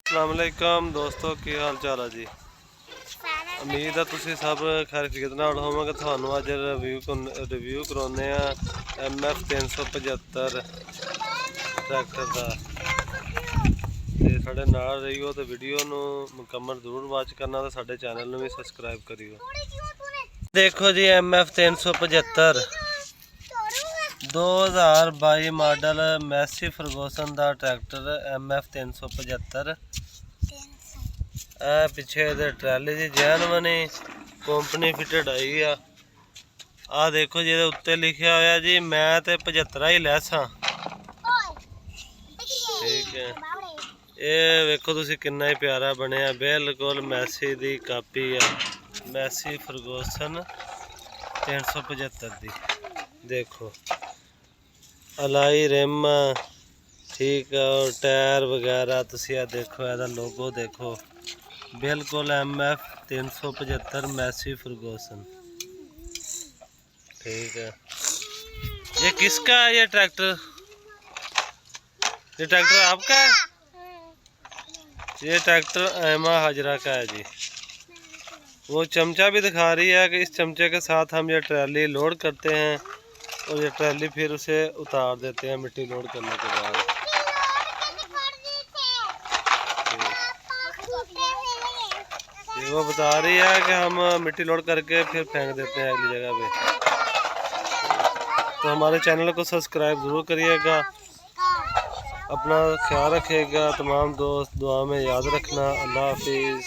अस्सलामुअलैकुम दोस्तों, की हाल चाल है जी। उम्मीद है तुसी सब खैरियत नाल होवोगे। थानू अज रिव्यू कराने MF 375 ट्रैक्टर का। ते साडे नाल रहियो ते वीडियो नू मुकम्मल जरूर वॉच करना ते साडे चैनल नू भी सबसक्राइब करियो। देखो जी MF 375 2022 मॉडल मैसी फर्गूसन का ट्रैक्टर MF 375। पिछे ट्रैली की जैन बनी कंपनी फिटेड आई आ देखो जी उत्ते लिखा होया जी मैं तो 75 ही लैसा। ठीक है, ये वेखो तुसी कितना ही प्यारा बनया, बिल्कुल मैसी दी कापी है। मैसी फर्गूसन 375 दी देखो अलाई रिम ठीक है, और टायर वगैरह तुसी देखो, यदा लोगो देखो बिल्कुल MF 375 मैसी फर्गूसन। ठीक है, ये किसका है ये ट्रैक्टर? ये ट्रैक्टर आपका है? ये ट्रैक्टर एमा हाजरा का है जी। वो चमचा भी दिखा रही है कि इस चमचे के साथ हम ये ट्रैली लोड करते हैं और ये ट्रैली फिर उसे उतार देते हैं मिट्टी लोड करने के बाद। वो बता रही है कि हम मिट्टी लोड करके फिर फेंक देते हैं अगली जगह पे। तो हमारे चैनल को सब्सक्राइब ज़रूर करिएगा, अपना ख्याल रखिएगा। तमाम दोस्त दुआ में याद रखना। अल्लाह हाफिज़।